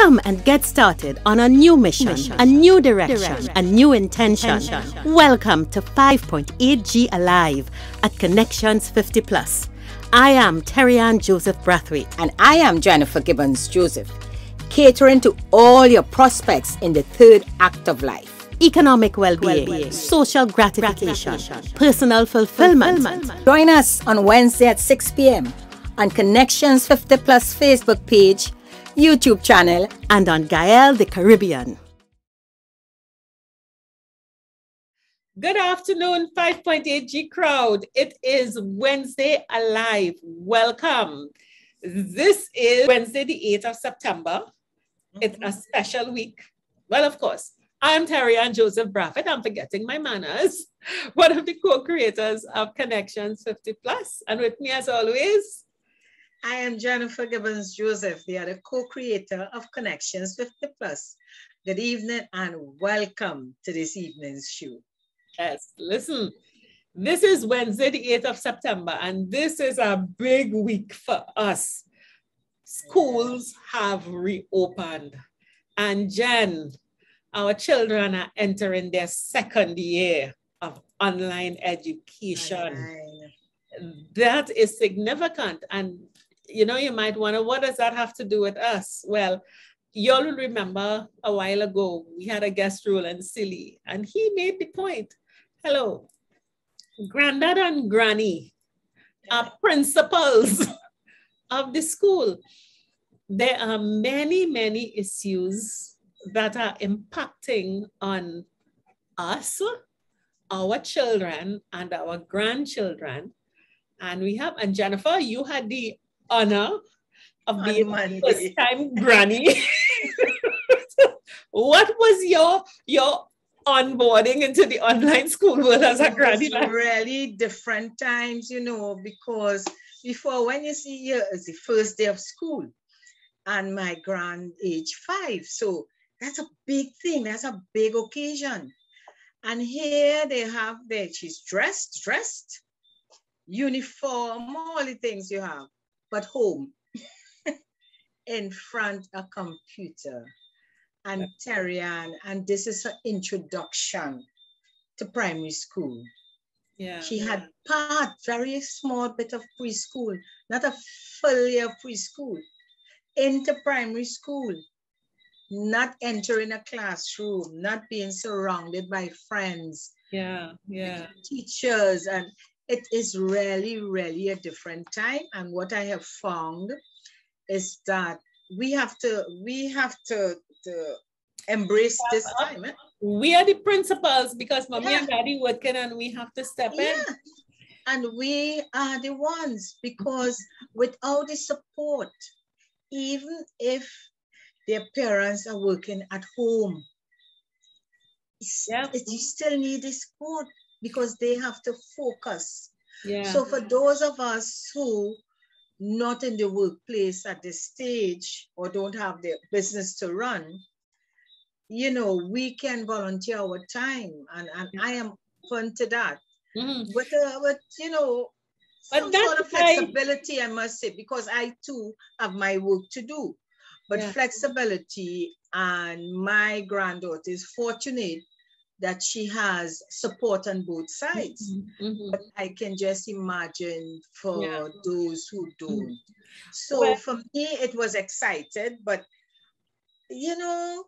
Come and get started on a new mission, a new direction, a new intention. Welcome to 5.8G Alive at Connections 50 Plus. I am Terry-Ann Joseph Brathwaite. And I am Jennifer Gibbons Joseph, catering to all your prospects in the third act of life. Economic well-being, social gratification, personal fulfillment. Join us on Wednesday at 6 p.m. on Connections 50 Plus Facebook page, YouTube channel, and on Gael the Caribbean. Good afternoon, 5.8G crowd. It is Wednesday Alive. Welcome. This is Wednesday, the 8th of September. It's a special week. Well, of course, I'm Terry-Ann Joseph Brathwaite. I'm forgetting my manners. One of the co-creators of Connections 50 Plus. And with me, as always, I am Jennifer Gibbons Joseph, the other co-creator of Connections 50 Plus. Good evening and welcome to this evening's show. Yes, listen, this is Wednesday, the 8th of September, and this is a big week for us. Schools have reopened, and Jen, our children are entering their second year of online education. That is significant. And you know, you might wonder, what does that have to do with us? Well, you all remember a while ago, we had a guest Roland Silly, and he made the point. Hello, Granddad and Granny are principals of the school. There are many, many issues that are impacting on us, our children, and our grandchildren. And we have, and Jennifer, you had the honor of being first-time granny. What was your onboarding into the online school world as a granny? Really different times, you know, because before, when you see here, it's the first day of school, and my grand age 5, so that's a big thing. That's a big occasion. And here they have she's dressed, uniform, all the things you have, but home, in front of a computer. And Terry-Ann, and this is her introduction to primary school. Yeah. She had very small bit of preschool, not a full year of preschool, into primary school. Not entering a classroom, not being surrounded by friends, teachers, and it is really, really a different time. And what I have found is that we have to embrace this time. We are the principals because mommy and daddy working, and we have to step in. And we are the ones, because without the support, even if their parents are working at home, you still need the support because they have to focus. So for those of us who not in the workplace at this stage or don't have their business to run, you know, we can volunteer our time, and I am open to that. With you know, some sort of flexibility, I must say, because I too have my work to do. But flexibility, and my granddaughter is fortunate that she has support on both sides. But I can just imagine for those who don't. So for me, it was excited, but you know,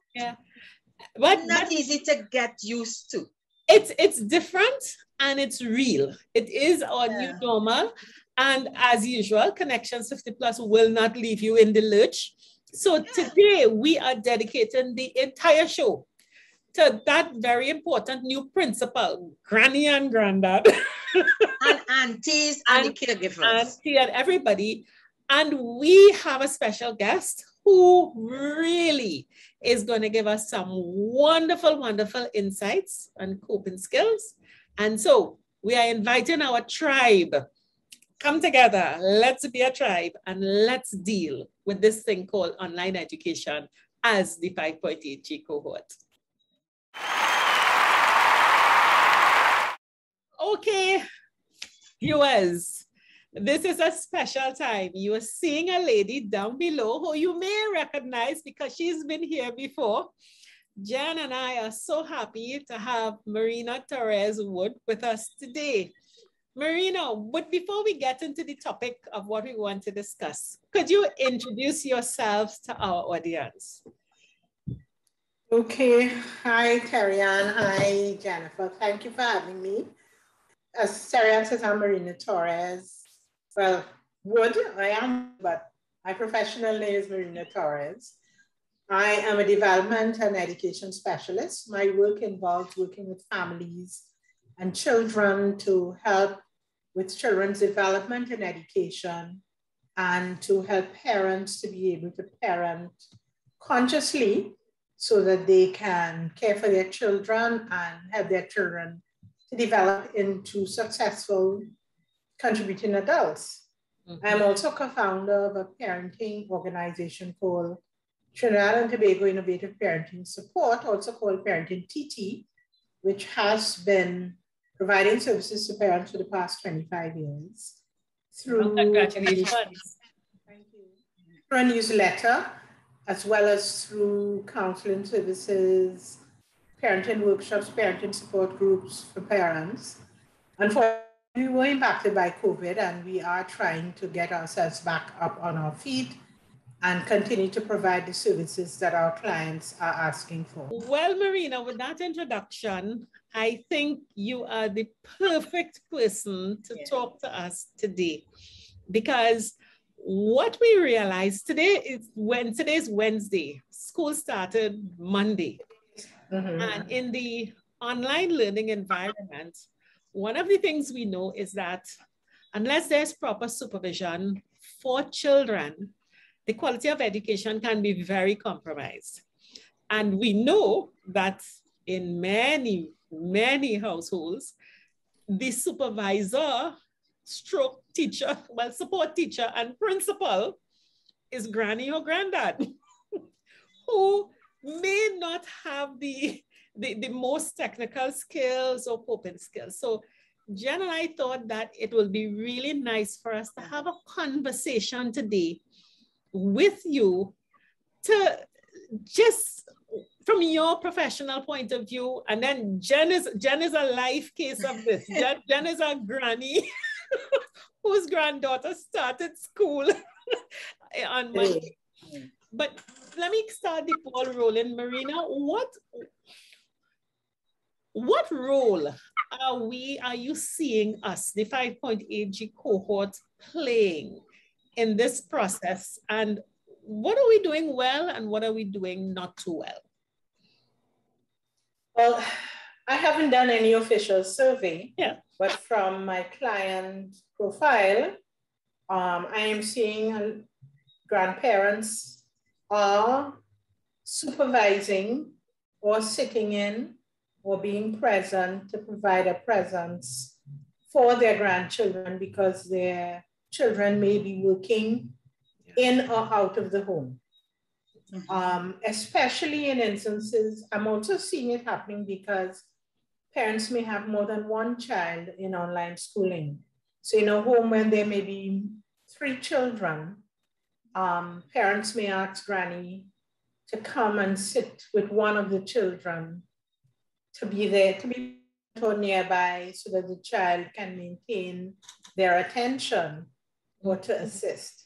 not easy to get used to. It's different and it's real. It is our new normal. And as usual, Connections 50 Plus will not leave you in the lurch. So today we are dedicating the entire show to that very important new principle, Granny and Granddad. And aunties and the caregivers. Auntie and everybody. And we have a special guest who really is going to give us some wonderful, wonderful insights and coping skills. And so we are inviting our tribe. Come together, let's be a tribe, and let's deal with this thing called online education as the 5.8G cohort. Okay, viewers, This is a special time. You are seeing a lady down below who you may recognize because she's been here before. Jen and I are so happy to have Marina Torres-Wood with us today. Marina, but before we get into the topic of what we want to discuss, could you introduce yourselves to our audience? Okay. Hi, Terry-Ann. Hi, Jennifer. Thank you for having me. As Terry-Ann says, I'm Marina Torres. Well, Wood, I am, but my professional name is Marina Torres. I am a development and education specialist. My work involves working with families and children to help with children's development and education, and to help parents to be able to parent consciously so that they can care for their children and help their children to develop into successful contributing adults. Mm-hmm. I'm also co-founder of a parenting organization called Trinidad and Tobago Innovative Parenting Support, also called Parenting TT, which has been providing services to parents for the past 25 years. Through congratulations. Thank you. Through a newsletter, as well as through counseling services, parenting workshops, parenting support groups for parents. Unfortunately, we were impacted by COVID, and we are trying to get ourselves back up on our feet and continue to provide the services that our clients are asking for. Well, Marina, with that introduction, I think you are the perfect person to talk to us today, because what we realized today is today's Wednesday, school started Monday. Mm-hmm. And in the online learning environment, one of the things we know is that unless there's proper supervision for children, the quality of education can be very compromised. And we know that in many, many households, the supervisor, stroke teacher, well, support teacher and principal is granny or granddad who may not have the most technical skills or coping skills. So Jen and I thought that it would be really nice for us to have a conversation today with you to just from your professional point of view, and then Jen is a live case of this. Jen is a granny whose granddaughter started school on Monday. But let me start the ball rolling. Marina, what role are you seeing us, the 5.8G cohort, playing in this process? And what are we doing well and what are we doing not too well? Well, I haven't done any official survey, but from my client profile, I am seeing grandparents are supervising or sitting in or being present to provide a presence for their grandchildren because their children may be working in or out of the home. Especially in instances, I'm also seeing it happening because parents may have more than one child in online schooling. So in a home when there may be 3 children, parents may ask granny to come and sit with one of the children, to be there, to be nearby so that the child can maintain their attention or to assist.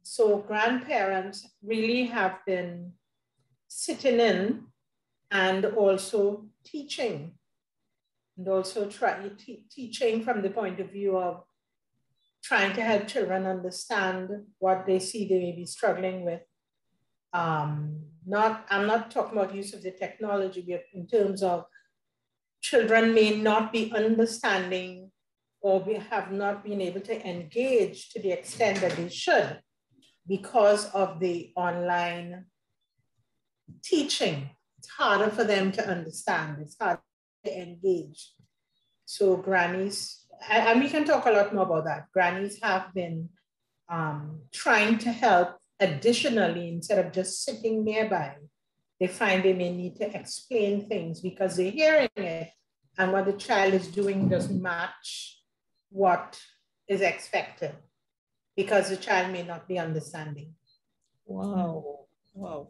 So grandparents really have been sitting in and also teaching, and also teaching from the point of view of trying to help children understand what they see they may be struggling with. I'm not talking about use of the technology, but in terms of children may not be understanding or have not been able to engage to the extent that they should because of the online teaching. It's harder for them to understand. It's harder to engage. So grannies, and we can talk a lot more about that. Grannies have been trying to help additionally instead of just sitting nearby. They find they may need to explain things because they're hearing it and what the child is doing doesn't match what is expected. because the child may not be understanding. Wow. Wow.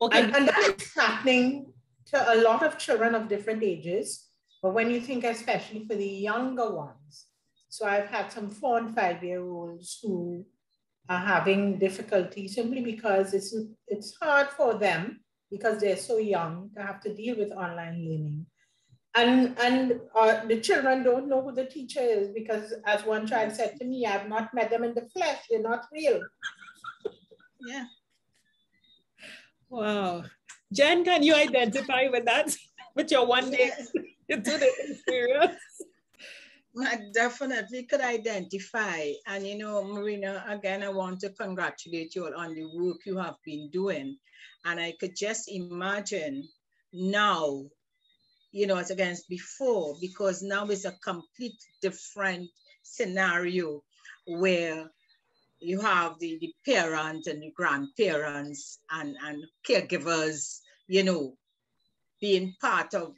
Okay. And that is happening to a lot of children of different ages. But when you think especially for the younger ones, so I've had some 4 and 5-year-olds who are having difficulty simply because it's hard for them because they're so young to have to deal with online learning. And the children don't know who the teacher is because, as one child said to me, I've not met them in the flesh, they're not real. Yeah. Wow. Jen, can you identify with that? With your one day into the experience? I definitely could identify. And, you know, Marina, again, I want to congratulate you all on the work you have been doing. And I could just imagine now, you know, as against before, because now it's a complete different scenario where you have the parents and the grandparents and caregivers, you know, being part of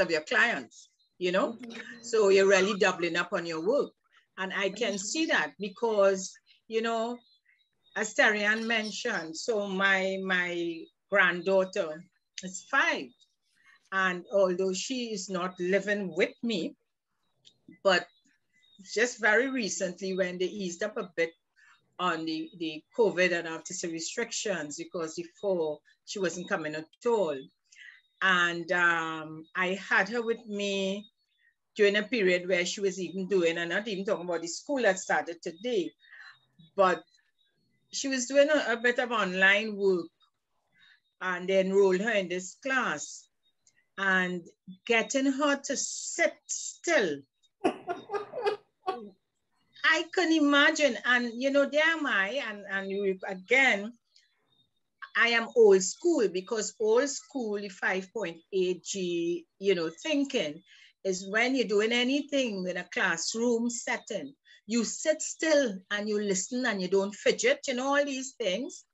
your clients, you know? So you're really doubling up on your work. And I can see that because, you know, as Terian mentioned, so my granddaughter is 5. And although she is not living with me, but just very recently when they eased up a bit on the COVID and after the restrictions, because before she wasn't coming at all. And I had her with me during a period where she was even doing, and not even talking about the school that started today, but she was doing a bit of online work, and they enrolled her in this class. And getting her to sit still, I can imagine. And, you know, there am I, and you, again, I am old school, because old school, the 5.8G, you know, thinking is when you're doing anything in a classroom setting, you sit still and you listen and you don't fidget, you know, all these things.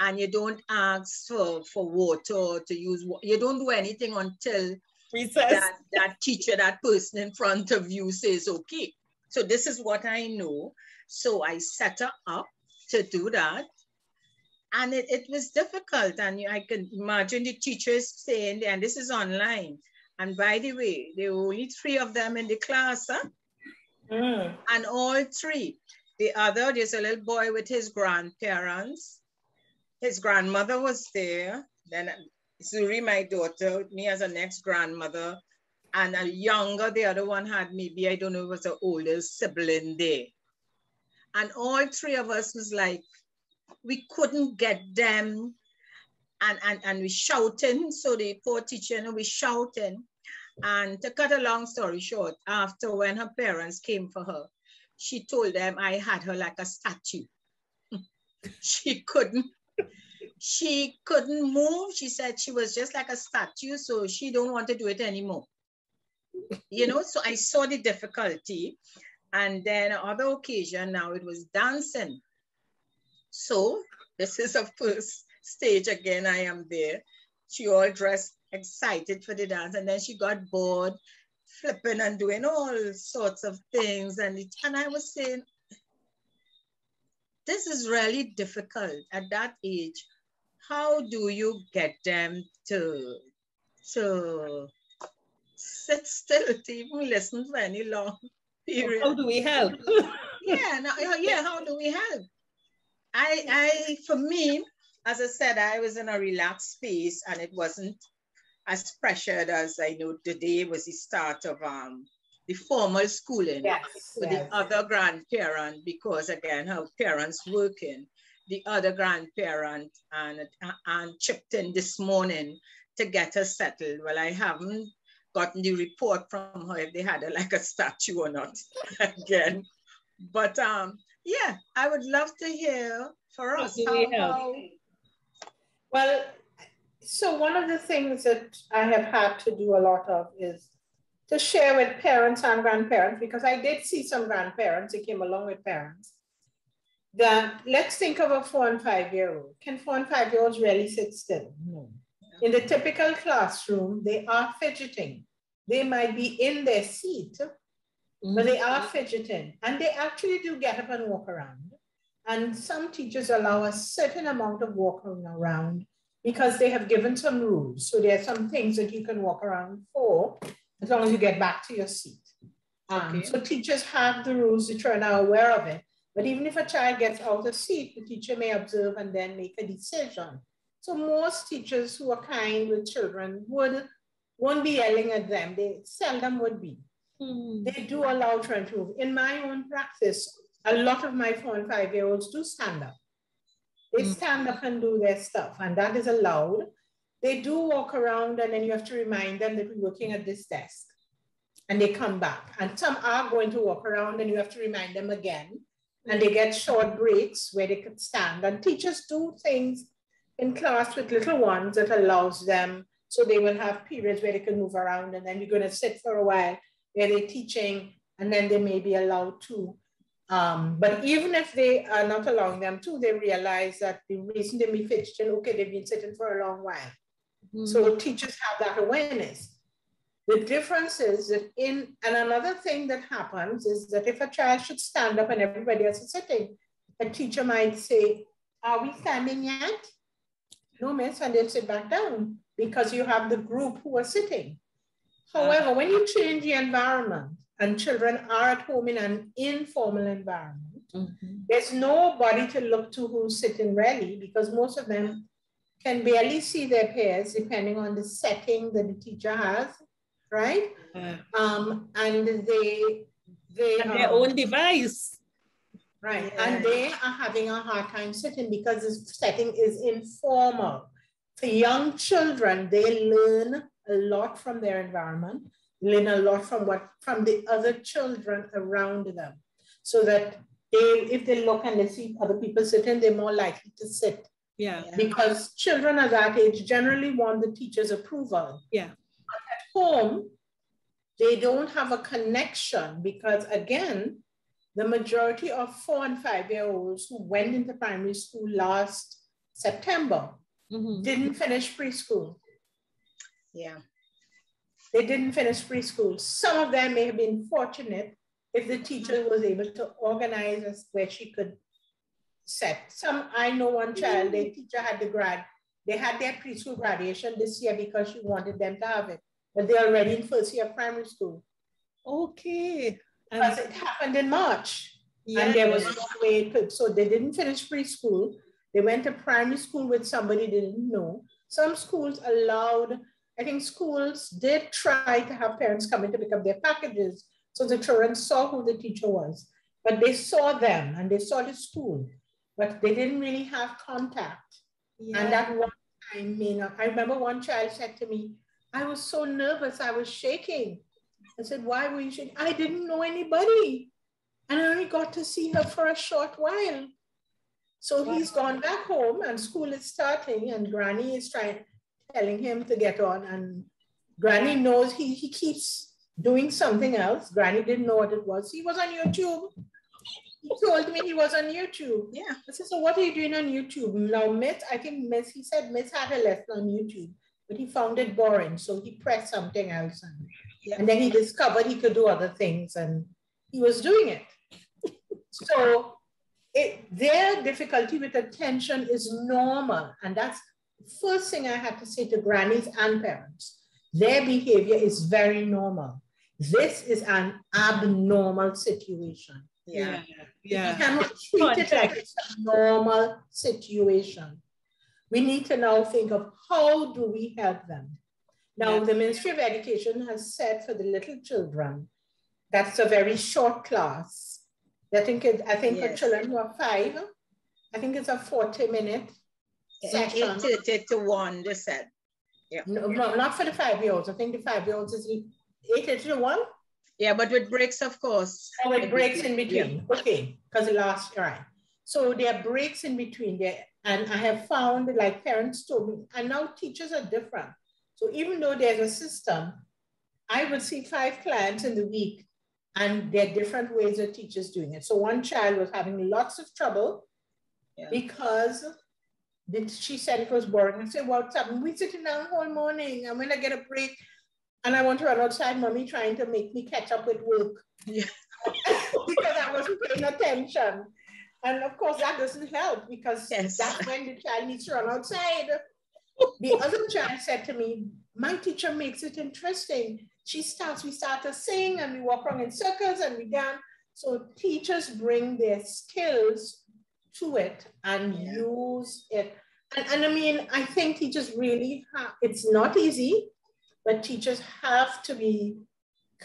And you don't ask for water to use. You don't do anything until that teacher, that person in front of you says, okay. So this is what I know. So I set her up to do that. And it was difficult. And I can imagine the teachers saying, and this is online. And by the way, there were only 3 of them in the class, huh? And all 3. There's a little boy with his grandparents. His grandmother was there. Then Zuri, my daughter, me as a next grandmother, and a younger, the other one had maybe, I don't know, it was an older sibling there. And all 3 of us was like, we couldn't get them. And we shouting. So the poor teacher, you know, we shouting. And to cut a long story short, after when her parents came for her, she told them I had her like a statue. She couldn't move. She said she was just like a statue, so she don't want to do it anymore. You know, so I saw the difficulty. And then other occasion, now it was dancing. So this is a first stage again, I am there. She all dressed excited for the dance, and then she got bored, flipping and doing all sorts of things. And I was saying, this is really difficult at that age. How do you get them to sit still, to even listen for any long period? How do we help? How do we help? For me, as I said, I was in a relaxed space, and it wasn't as pressured as I know today was the start of the formal schooling for the other grandparent, because again, her parents working. The other grandparent and chipped in this morning to get her settled. Well, I haven't gotten the report from her if they had her like a statue or not again. But yeah, I would love to hear for us how. Well, so one of the things that I have had to do a lot of is to share with parents and grandparents, because I did see some grandparents that came along with parents, that let's think of a 4 and 5-year-old. Can 4 and 5-year-olds really sit still? No. In the typical classroom, they are fidgeting. They might be in their seat, but they are fidgeting, and they actually do get up and walk around. And some teachers allow a certain amount of walking around because they have given some rules. So there are some things that you can walk around for as long as you get back to your seat. So teachers have the rules, the children are aware of it. But even if a child gets out of seat, the teacher may observe and then make a decision. So most teachers who are kind with children won't be yelling at them. They seldom would be. They do allow children to move. In my own practice, a lot of my 4 and 5-year-olds do stand up. They stand up and do their stuff, and that is allowed. They do walk around, and then you have to remind them that we're working at this desk, and they come back. And some are going to walk around, and you have to remind them again. And they get short breaks where they can stand. And teachers do things in class with little ones that allows them, so they will have periods where they can move around, and then you're going to sit for a while where they're teaching, and then they may be allowed to. But even if they are not allowing them to, they realize that the reason they may fidgeting, okay, they've been sitting for a long while. So teachers have that awareness. The difference is that and another thing that happens is that if a child should stand up and everybody else is sitting, a teacher might say, are we standing yet? No, miss, and they'll sit back down because you have the group who are sitting. However, when you change the environment and children are at home in an informal environment, there's nobody to look to who's sitting really, because most of them can barely see their peers depending on the setting that the teacher has, right? And they have their own device. Right, and they are having a hard time sitting because the setting is informal. For young children, they learn a lot from their environment, learn a lot from the other children around them, so that if they look and they see other people sitting, they're more likely to sit. Because children at that age generally want the teacher's approval. But at home, they don't have a connection because, again, the majority of 4 and 5-year-olds who went into primary school last September didn't finish preschool. They didn't finish preschool. Some of them may have been fortunate if the teacher was able to organize us where she could set. I know one child, their teacher had they had their preschool graduation this year because she wanted them to have it, but they're already in first year of primary school. Because it happened in March, and there was no way so they didn't finish preschool. They went to primary school with somebody they didn't know. Some schools allowed, I think schools did try to have parents come in to pick up their packages so the children saw who the teacher was, but they saw them and they saw the school, but they didn't really have contact. And that one time, I remember one child said to me, I was so nervous, I was shaking. I said, why were you shaking? I didn't know anybody. And I only got to see her for a short while. So he's gone back home and school is starting and Granny is telling him to get on. And Granny knows he keeps doing something else. Granny didn't know what it was. He was on YouTube. He told me he was on YouTube. I said, so what are you doing on YouTube? Now, he said Miss had a lesson on YouTube, but he found it boring. So he pressed something else. And then he discovered he could do other things and he was doing it. So their difficulty with attention is normal. And that's the first thing I had to say to grannies and parents. Their behavior is very normal. This is an abnormal situation. You cannot treat it like it's a normal situation. We need to now think of how do we help them. Now, the Ministry of Education has said for the little children, that's a very short class. I think for children who are 5, I think it's a 40-minute session. 8:30 to 1, they said. No, not for the 5-year-olds. I think the 5-year-olds is 8:30 to 1. Yeah, but with breaks, of course. Oh, with breaks in between. Okay, because the last, right. So there are breaks in between there. And I have found, like parents told me, and now teachers are different. So even though there's a system, I would see 5 clients in the week and there are different ways of teachers doing it. So one child was having lots of trouble because she said it was boring. I said, what's up? We're sitting down all morning. I'm gonna get a break and I want to run outside, mommy trying to make me catch up with work. Yeah. Because I wasn't paying attention. And of course, that doesn't help because Yes. that's when the child needs to run outside. The other child said to me, my teacher makes it interesting. We start to sing and we walk around in circles and we dance. So teachers bring their skills to it and use it. And I mean, I think teachers really have, it's not easy, but teachers have to be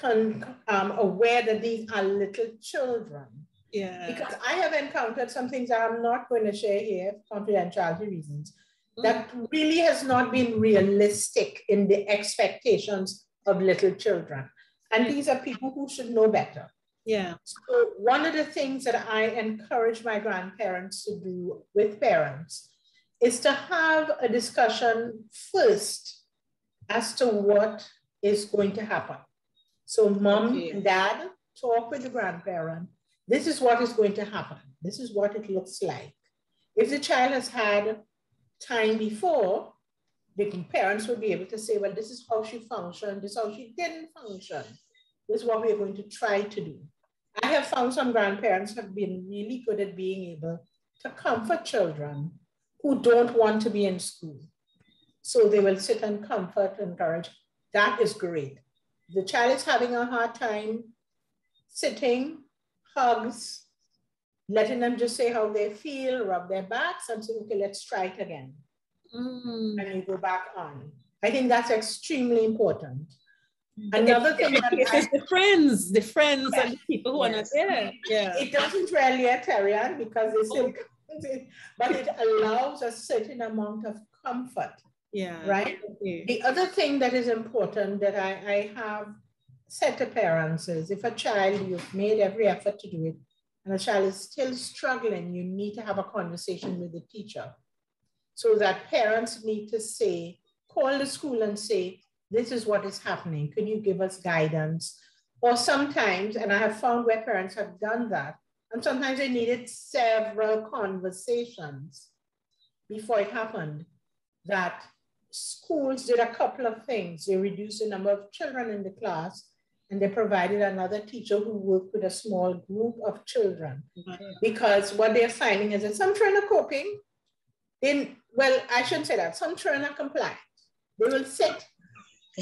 aware that these are little children. Yeah. Because I have encountered some things that I'm not going to share here for confidentiality reasons, that really has not been realistic in the expectations of little children. And these are people who should know better. Yeah. So one of the things that I encourage my grandparents to do with parents is to have a discussion first as to what is going to happen. So mom and dad talk with the grandparent. This is what is going to happen. This is what it looks like. If the child has had time before, the parents will be able to say, well, this is how she functioned, this is how she didn't function. This is what we're going to try to do. I have found some grandparents have been really good at being able to comfort children who don't want to be in school. So they will sit and comfort, encourage. That is great. The child is having a hard time sitting, hugs, letting them just say how they feel, rub their backs and say, okay, let's try it again. And you go back on. I think that's extremely important. Another thing that the friends and the people who are not there. Yeah. It doesn't really Terrian because they still, but it allows a certain amount of comfort. Yeah. Right? Okay. The other thing that is important that I have said to parents is if a child, you've made every effort to do it, and a child is still struggling, you need to have a conversation with the teacher. So that parents need to say, call the school and say, this is what is happening. Can you give us guidance? Or sometimes, and I have found where parents have done that, and sometimes they needed several conversations before it happened, that schools did a couple of things. They reduced the number of children in the class, and they provided another teacher who worked with a small group of children. Because what they're finding is that some children are coping. Well, I shouldn't say that. Some children are compliant. They will sit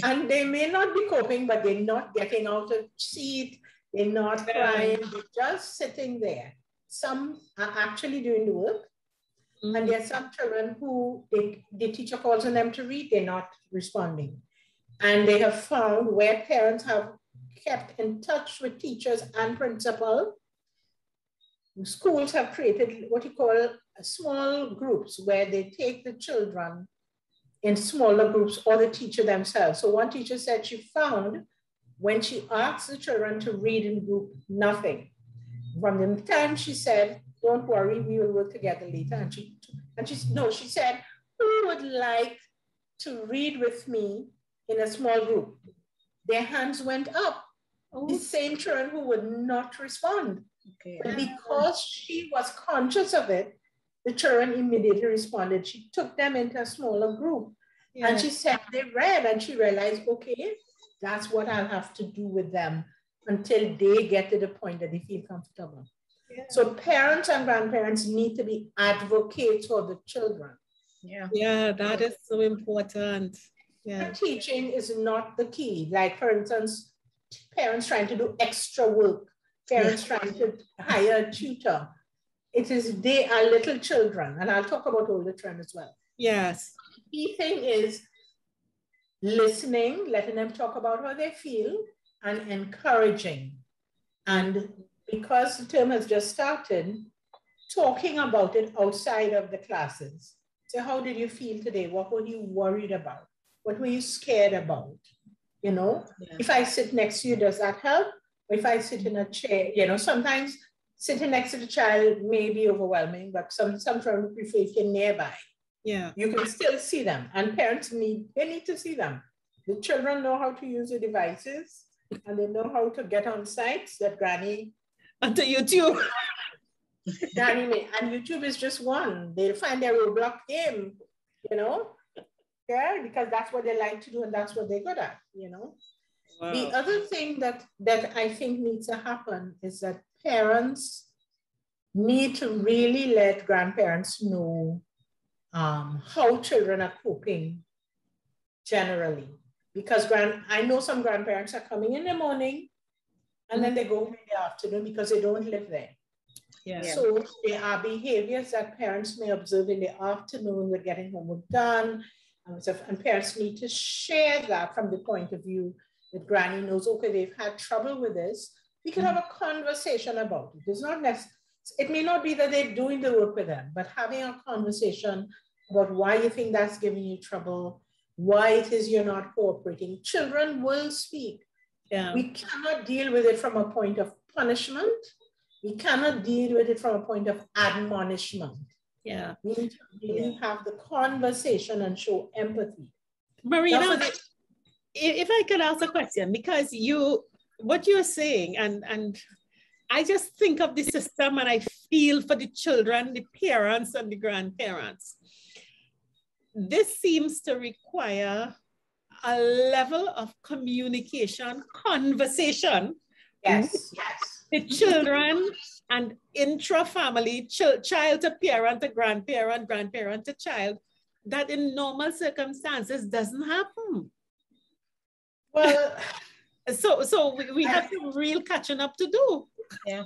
and they may not be coping, but they're not getting out of seat. They're not crying. They're just sitting there. Some are actually doing the work. And there are some children who the teacher calls on them to read, they're not responding. And they have found where parents have kept in touch with teachers and principal, schools have created what you call small groups where they take the children in smaller groups or the teacher themselves. So one teacher said she found when she asked the children to read in group, nothing. From the time she said, don't worry, we will work together later. And she said, who would like to read with me in a small group? Their hands went up. The same children who would not respond. Okay. But because she was conscious of it, the children immediately responded. She took them into a smaller group. Yeah. And she said they read and she realized, okay, that's what I'll have to do with them until they get to the point that they feel comfortable. Yeah. So parents and grandparents need to be advocates for the children. Yeah, that is so important. Yeah. Teaching is not the key. Like, for instance, parents trying to do extra work, parents trying to hire a tutor. They are little children, and I'll talk about older children as well. Yes. The key thing is listening, letting them talk about how they feel, and encouraging. And because the term has just started, talking about it outside of the classes. So how did you feel today? What were you worried about? What were you scared about? You know, if I sit next to you, does that help? Or if I sit in a chair, you know, sometimes sitting next to the child may be overwhelming, but some children prefer if you're nearby. Yeah. You can still see them, and parents need to see them. The children know how to use the devices, and they know how to get on sites that Granny. Onto YouTube. Granny may, and YouTube is just one. They'll find their Roblox game, you know. Yeah, because that's what they like to do and that's what they're good at, you know. Wow. The other thing that I think needs to happen is that parents need to really let grandparents know how children are coping generally. Because I know some grandparents are coming in the morning and then they go home in the afternoon because they don't live there. Yeah. So there are behaviors that parents may observe in the afternoon with getting homework done. And parents need to share that from the point of view that granny knows, okay, they've had trouble with this. We can have a conversation about it. It's not necessary. It may not be that they're doing the work with them, but having a conversation about why you think that's giving you trouble, why it is you're not cooperating. Children will speak. Yeah. We cannot deal with it from a point of punishment. We cannot deal with it from a point of admonishment. Yeah. We need to really have the conversation and show empathy. Marina, if I could ask a question, because what you're saying, and I just think of the system and I feel for the children, the parents and the grandparents. This seems to require a level of communication, conversation. Yes, the children and intra-family, child to parent to grandparent, grandparent to child, that in normal circumstances doesn't happen. Well, so we have some real catching up to do. Yeah.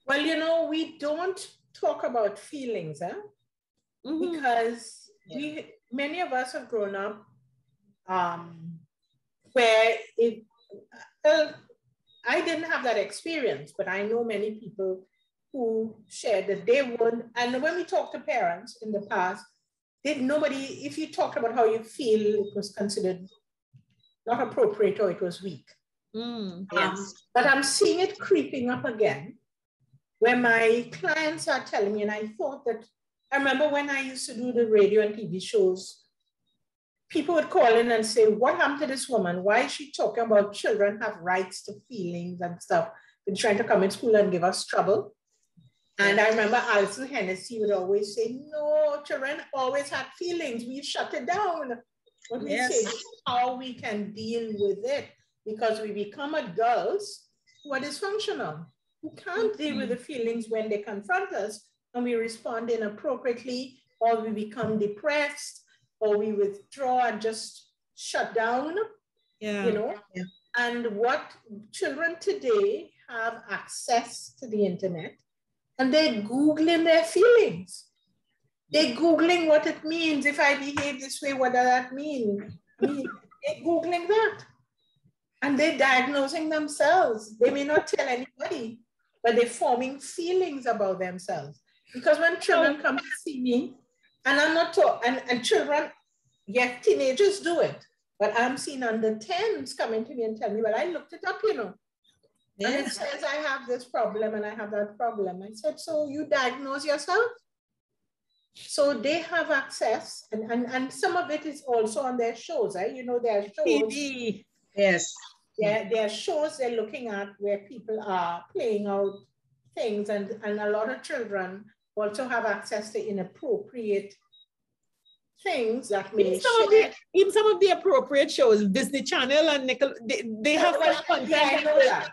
Well, we don't talk about feelings, huh? Because many of us have grown up where I didn't have that experience, but I know many people who shared that they weren't, and when we talk to parents in the past, if you talked about how you feel, it was considered not appropriate or it was weak. Yes. But I'm seeing it creeping up again, where my clients are telling me, and I remember when I used to do the radio and TV shows, people would call in and say, what happened to this woman? Why is she talking about children have rights to feelings and stuff? They're trying to come in school and give us trouble. And I remember Alison Hennessy would always say, no, children always had feelings. We shut it down. But we say, this is how we can deal with it, because we become adults who are dysfunctional, who can't deal with the feelings when they confront us and we respond inappropriately, or we become depressed, or we withdraw and just shut down, And what children today have access to the internet, and they're Googling their feelings. They're Googling what it means. If I behave this way, what does that mean? They're Googling that. And they're diagnosing themselves. They may not tell anybody, but they're forming feelings about themselves. Because when children come to see me, and I'm not talking, and children, yes, teenagers do it, but I'm seeing under 10s coming to me and tell me, well, I looked it up, And it says I have this problem and I have that problem. I said, so you diagnose yourself? So they have access, and some of it is also on their shows, right? There are shows. TV. Yes. There are shows they're looking at where people are playing out things, and a lot of children also have access to inappropriate things that may in some of the appropriate shows, Disney Channel and Nickel, they have content. Yeah, I know that.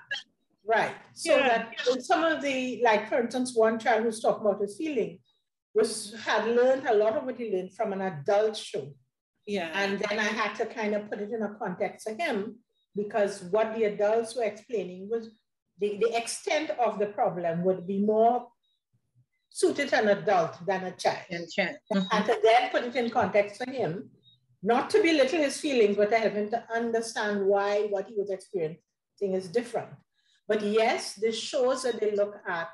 Right. So that in some of the, like for instance, one child who's talking about his feeling had learned a lot of what he learned from an adult show. Yeah. And then I had to kind of put it in a context to him, because what the adults were explaining was the extent of the problem would be more suited to an adult than a child. I had to then put it in context for him, not to belittle his feelings, but to help him to understand why what he was experiencing is different. But yes, the shows that they look at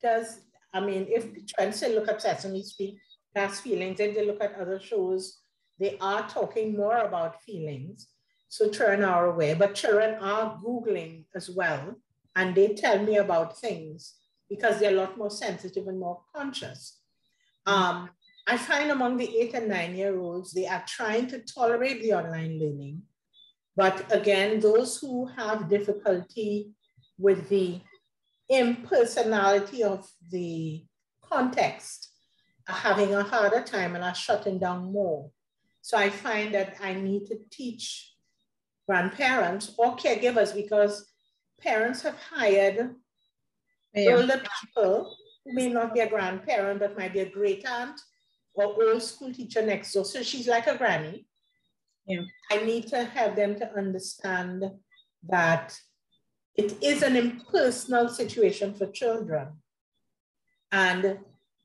if the trends say look at Sesame Street, that's feelings, if they look at other shows, they are talking more about feelings. So children are aware, but children are Googling as well. And they tell me about things because they're a lot more sensitive and more conscious. I find among the 8 and 9-year-olds, they are trying to tolerate the online learning. But again, those who have difficulty with the impersonality of the context are having a harder time and are shutting down more. So I find that I need to teach grandparents or caregivers, because parents have hired older people who may not be a grandparent, but might be a great aunt or old school teacher next door. So she's like a granny. Yeah. I need to help them to understand that it is an impersonal situation for children. And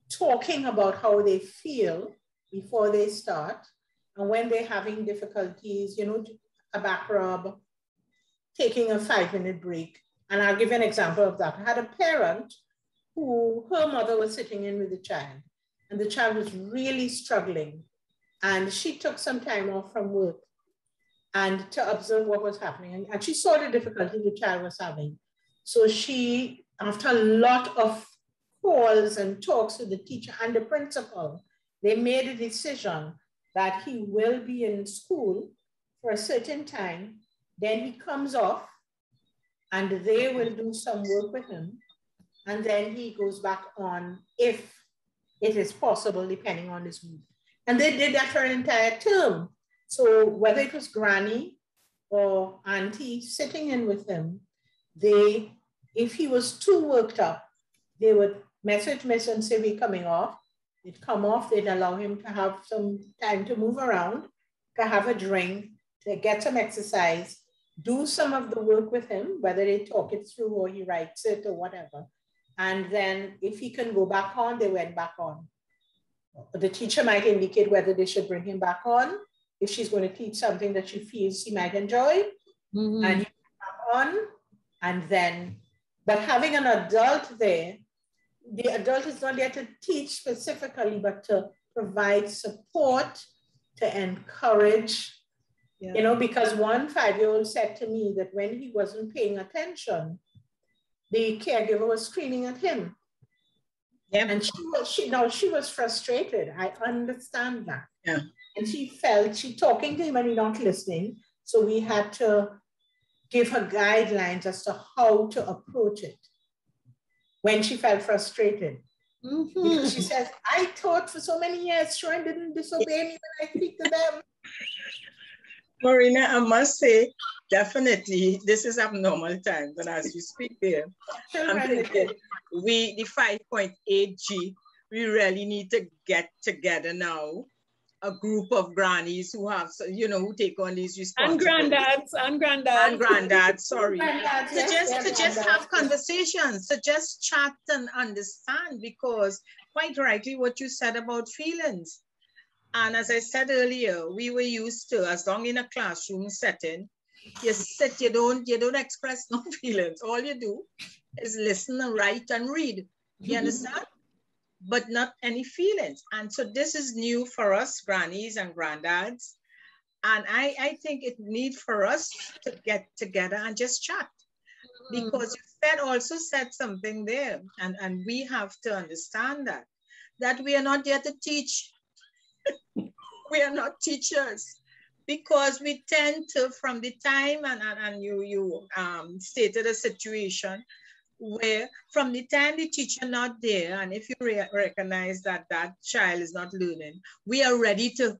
talking about how they feel before they start, and when they're having difficulties, you know, a back rub, taking a 5-minute break. And I'll give you an example of that. I had a parent who, her mother was sitting in with the child, and the child was really struggling. And she took some time off from work and to observe what was happening. And she saw the difficulty the child was having. So she, after a lot of calls and talks with the teacher and the principal, they made a decision that he will be in school for a certain time. Then he comes off and they will do some work with him. And then he goes back on if it is possible, depending on his mood. And they did that for an entire term. So whether it was granny or auntie sitting in with him, they, if he was too worked up, they would message and say, we're coming off. They'd come off, they'd allow him to have some time to move around, to have a drink, to get some exercise, do some of the work with him, whether they talk it through or he writes it or whatever. And then if he can go back on, they went back on. The teacher might indicate whether they should bring him back on, if she's going to teach something that she feels he might enjoy, and he back on, and then, but having an adult there, the adult is not there to teach specifically, but to provide support, to encourage, you know, because one 5-year-old said to me that when he wasn't paying attention, the caregiver was screaming at him. Yeah. And she was frustrated. I understand that. Yeah. And she felt, she talking to him and he not listening. So we had to give her guidelines as to how to approach it when she felt frustrated. Because she says, I thought for so many years, Sean didn't disobey me when I speak to them. Marina, I must say, definitely, this is abnormal times. And as you speak there, I'm thinking the 5.8G, we really need to get together now, a group of grannies who have, you know, who take on these responsibilities. And granddads, sorry. To just have conversations, to just chat and understand, because quite rightly what you said about feelings. And as I said earlier, we were used to, as long in a classroom setting, you sit, you don't express no feelings. All you do is listen and write and read. You understand? But not any feelings. And so this is new for us, grannies and granddads. And I think it needs for us to get together and just chat. Because you also said something there, and we have to understand that we are not there to teach. We are not teachers, because we tend to, from the time, and you stated a situation where from the time the teacher not there, and if you recognize that that child is not learning, we are ready to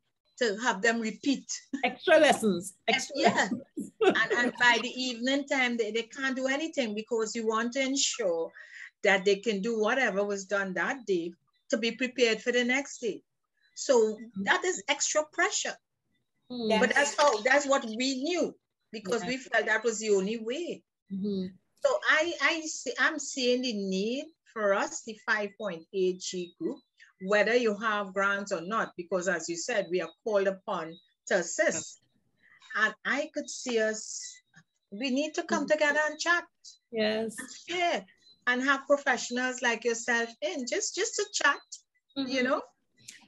have them repeat. Extra lessons. And by the evening time, they can't do anything, because you want to ensure that they can do whatever was done that day to be prepared for the next day. So that is extra pressure. But that's what we knew, because we felt that was the only way. So I'm seeing the need for us, the 5.8G group, whether you have grants or not, because as you said, we are called upon to assist. And I could see us, we need to come together and chat. Yes. And share, and have professionals like yourself in, just to chat, you know,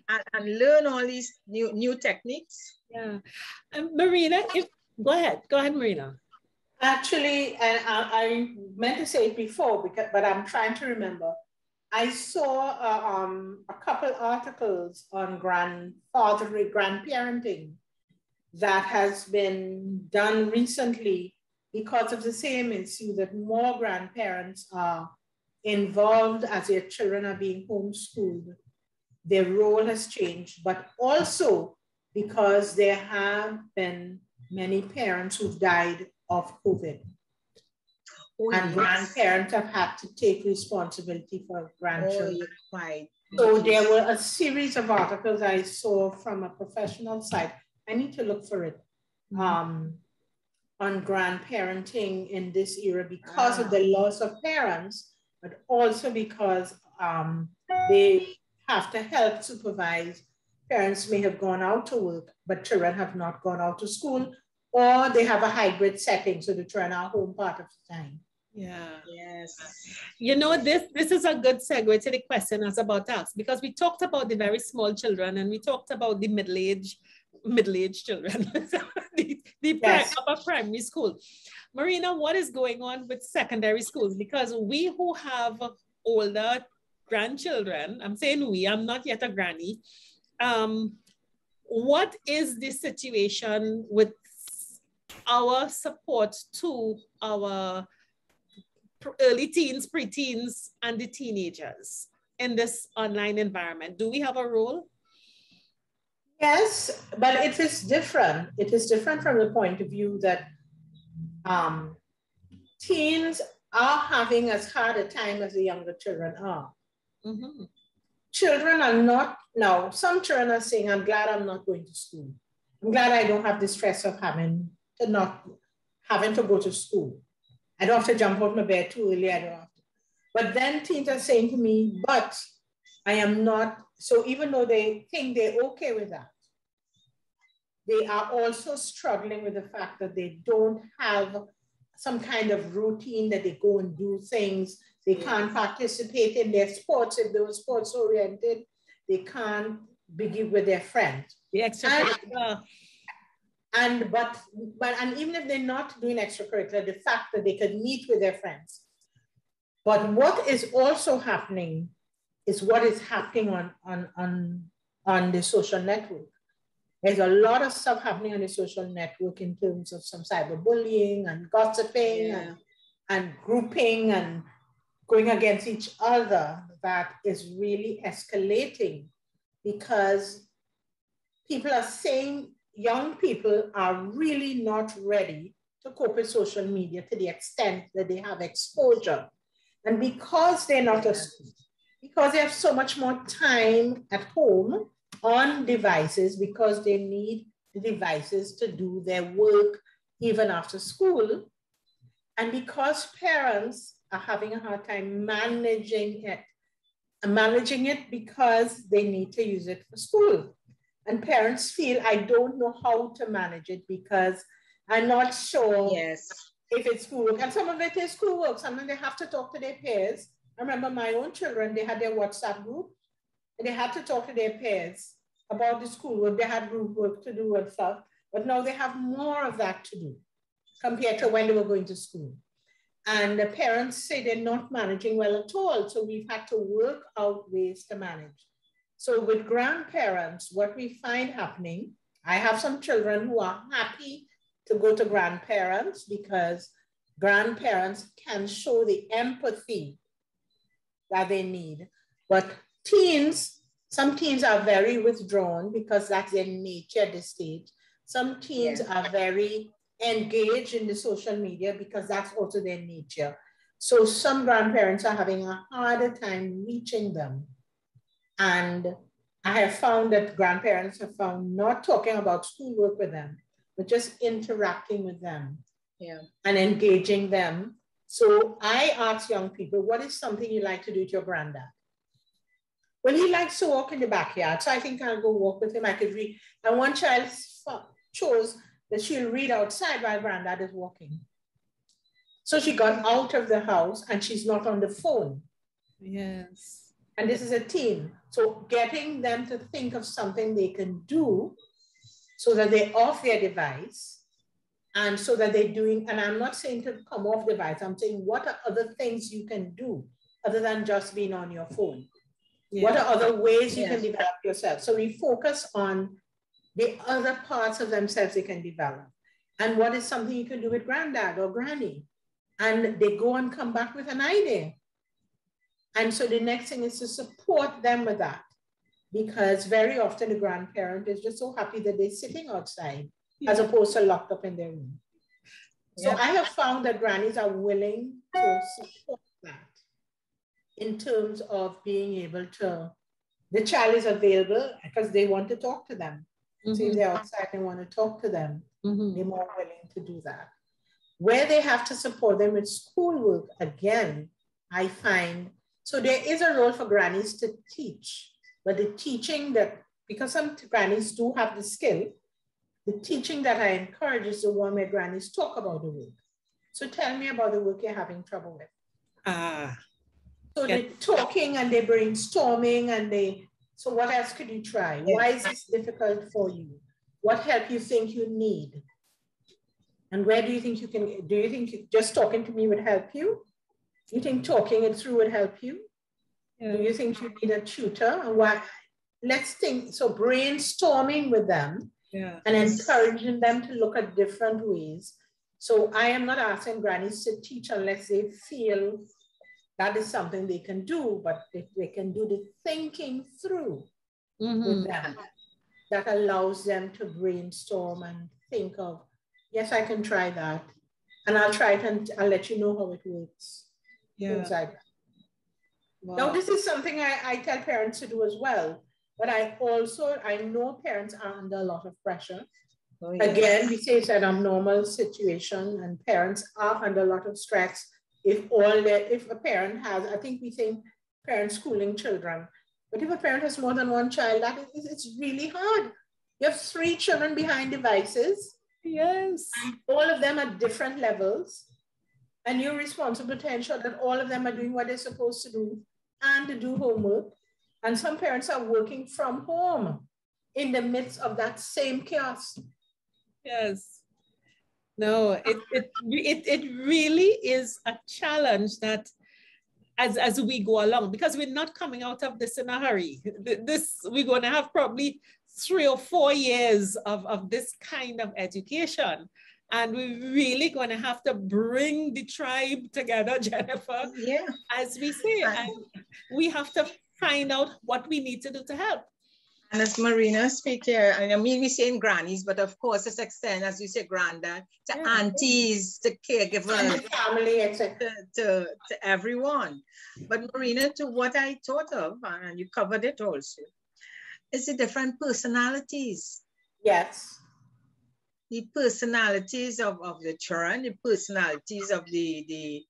and learn all these new techniques. Yeah. Marina, go ahead, Marina. Actually, and I meant to say it before, but I'm trying to remember. I saw a couple articles on grandparenting that has been done recently because of the same issue, that more grandparents are involved as their children are being homeschooled. Their role has changed, but also because there have been many parents who've died of COVID. Oh, And yes. grandparents have had to take responsibility for grandchildren. Oh, you're quite. So there were a series of articles I saw from a professional site. I need to look for it. On grandparenting in this era because of the loss of parents, but also because they have to help supervise. Parents may have gone out to work, but children have not gone out to school, or they have a hybrid setting, so the children are home part of the time. Yeah. Yes. You know, this is a good segue to the question I was about to ask, because we talked about the very small children and we talked about the middle-aged children, the upper primary school. Marina, what is going on with secondary schools? Because we who have older grandchildren, I'm saying we, I'm not yet a granny. What is the situation with our support to our early teens, preteens, and the teenagers in this online environment? Do we have a role? Yes, but it is different. It is different from the point of view that teens are having as hard a time as the younger children are. Children are not, now some children are saying, I'm glad I'm not going to school. I'm glad I don't have the stress of having to go to school. I don't have to jump out of my bed too early, I don't have to. But then teens are saying to me, but I am not, so even though they think they're okay with that, they are also struggling with the fact that they don't have some kind of routine that they go and do things. They can't participate in their sports if they were sports oriented. They can't begin with their friends. The extracurricular. And even if they're not doing extracurricular, the fact that they could meet with their friends. But what is also happening is what is happening on the social network. There's a lot of stuff happening on the social network in terms of some cyberbullying and gossiping and grouping and going against each other that is really escalating because people are saying young people are really not ready to cope with social media to the extent that they have exposure. And because they're not because they have so much more time at home on devices, because they need the devices to do their work even after school. And because parents are having a hard time managing it because they need to use it for school. And parents feel, I don't know how to manage it because I'm not sure if it's schoolwork. And some of it is schoolwork. Sometimes they have to talk to their peers. I remember my own children, they had their WhatsApp group and they had to talk to their peers about the schoolwork. They had group work to do and stuff, but now they have more of that to do compared to when they were going to school. And the parents say they're not managing well at all. So we've had to work out ways to manage. So with grandparents, what we find happening, I have some children who are happy to go to grandparents because grandparents can show the empathy that they need. But teens, some teens are very withdrawn because that's their nature at this stage. Some teens are very engaged in the social media because that's also their nature. So some grandparents are having a harder time reaching them. And I have found that grandparents have found not talking about schoolwork with them, but just interacting with them and engaging them. So I ask young people, what is something you like to do with your granddad? Well, he likes to walk in the backyard. So I think I'll go walk with him. I could read. And one child chose that she'll read outside while granddad is walking. So she got out of the house and she's not on the phone. Yes. And this is a teen. So getting them to think of something they can do so that they're off their device and so that they're doing, and I'm not saying to come off device, I'm saying what are other things you can do other than just being on your phone? Yeah. What are other ways you can develop yourself? So we focus on the other parts of themselves they can develop. And what is something you can do with granddad or granny? And they go and come back with an idea. And so the next thing is to support them with that. Because very often the grandparent is just so happy that they're sitting outside as opposed to locked up in their room. So I have found that grannies are willing to support that in terms of being able to, the child is available because they want to talk to them. So if they're outside and want to talk to them, they're more willing to do that. Where they have to support them with schoolwork, again, I find, so there is a role for grannies to teach, but the teaching that, because some grannies do have the skill, the teaching that I encourage is the one where grannies talk about the work. So tell me about the work you're having trouble with. So they're talking and they're brainstorming and so what else could you try? Why is this difficult for you? What help you think you need? And where do you think you can, do you think just talking to me would help you? Do you think talking it through would help you? Do you think you need a tutor? And why? Let's think, so brainstorming with them and encouraging them to look at different ways. So I am not asking grannies to teach unless they feel that is something they can do, but if they can do the thinking through with them, that allows them to brainstorm and think of, yes, I can try that. And I'll try it and I'll let you know how it works. Things like that. Wow. Now, this is something I tell parents to do as well. But I know parents are under a lot of pressure. Again, we say it's an abnormal situation and parents are under a lot of stress. If a parent has, I think we think parents schooling children, but if a parent has more than one child, it's really hard. You have 3 children behind devices. Yes. And all of them at different levels. And you're responsible to ensure that all of them are doing what they're supposed to do and to do homework. And some parents are working from home in the midst of that same chaos. Yes. No, it really is a challenge that as we go along, because we're not coming out of this in a hurry. We're going to have probably 3 or 4 years of this kind of education. And we're really going to have to bring the tribe together, Jennifer, as we say. And we have to find out what we need to do to help. And as Marina speak here, I mean, we're saying grannies, but of course, it's extend, as you say, granddad, to aunties, to caregivers, family, etc., to everyone. But Marina, to what I thought of, and you covered it also, is the different personalities. Yes. The personalities of the children, the personalities of the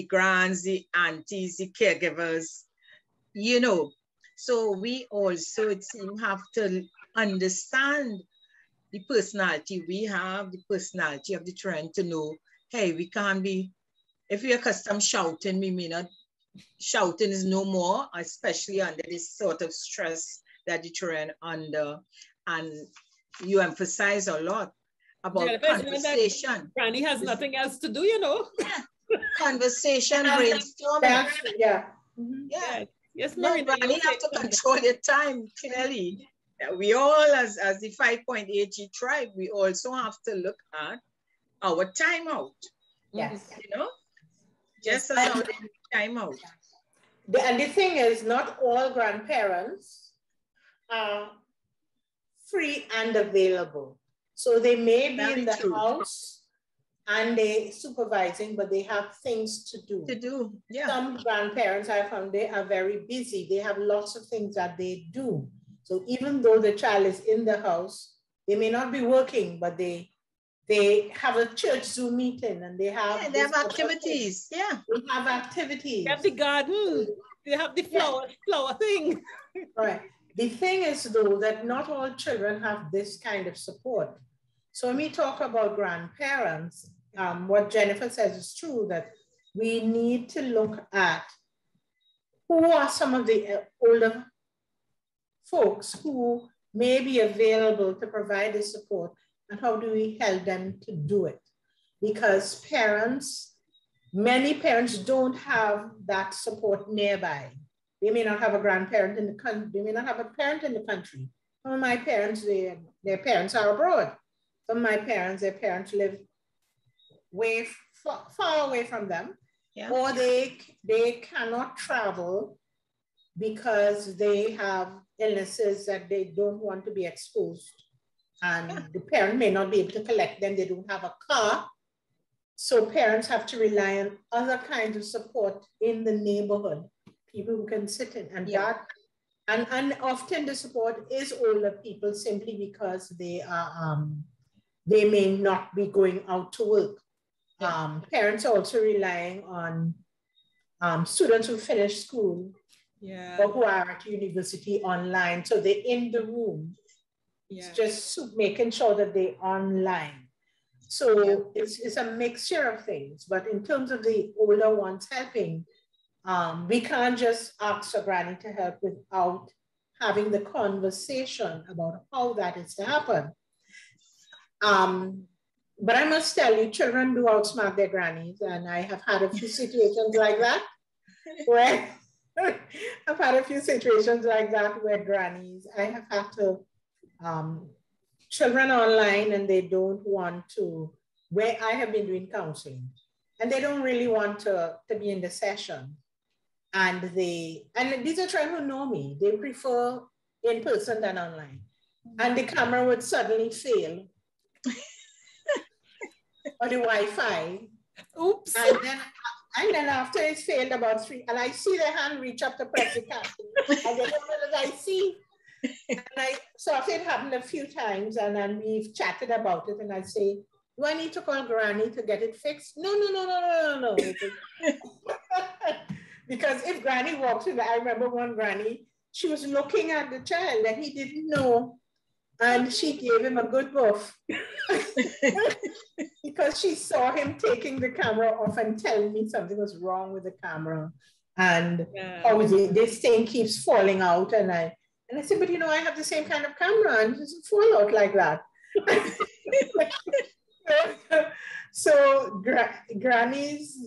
grands, the aunties, the caregivers, you know. So we also, it seems, have to understand the personality we have, the personality of the children, to know, hey, we can't be, if we're accustomed shouting, we may not, shouting is no more, especially under this sort of stress that the children under. And you emphasize a lot about conversation. Granny has nothing else to do, you know. Conversation, brainstorming. Yes, Marina. No, Granny have to control your time, clearly. We all, as the 5.8G tribe, we also have to look at our timeout. Yes. You know, just as our timeout. And the thing is, not all grandparents are free and available. So they may be in the house and they supervising, but they have things to do. Some grandparents, I found, they are very busy. They have lots of things that they do. So even though the child is in the house, they may not be working, but they have a church Zoom meeting and they have, they have activities. They have activities. They have the garden. They have the flower thing. Right. The thing is, though, that not all children have this kind of support. So when we talk about grandparents, what Jennifer says is true, that we need to look at who are some of the older folks who may be available to provide the support, and how do we help them to do it? Because many parents don't have that support nearby. They may not have a grandparent in the country. They may not have a parent in the country. Some of my parents, their parents are abroad. Some of my parents, their parents live way far away from them, or they cannot travel because they have illnesses that they don't want to be exposed and the parent may not be able to collect them. They don't have a car. So parents have to rely on other kinds of support in the neighborhood, people who can sit in and that. And often the support is older people simply because they are, they may not be going out to work. Parents are also relying on students who finish school or who are at university online. So they're in the room. It's just making sure that they're online. So it's a mixture of things. But in terms of the older ones helping, we can't just ask for Granny to help without having the conversation about how that is to happen. But I must tell you, children do outsmart their grannies, and I have had a few situations like that where I've had a few situations like that where grannies, I have had to, children online and they don't want to, where I have been doing counseling, and they don't really want to be in the session. And these are children who know me, they prefer in person than online. And the camera would suddenly fail or the Wi-Fi. Oops. And then after it's failed about 3, and I see their hand reach up to press the caption, and they don't know that I see. So after it happened a few times, and then we've chatted about it, and I say, do I need to call Granny to get it fixed? No. Because if Granny walks in, I remember one Granny, she was looking at the child and he didn't know. And she gave him a good buff because she saw him taking the camera off and telling me something was wrong with the camera. And this thing keeps falling out. And I said, but you know, I have the same kind of camera and it doesn't fall out like that. So grannies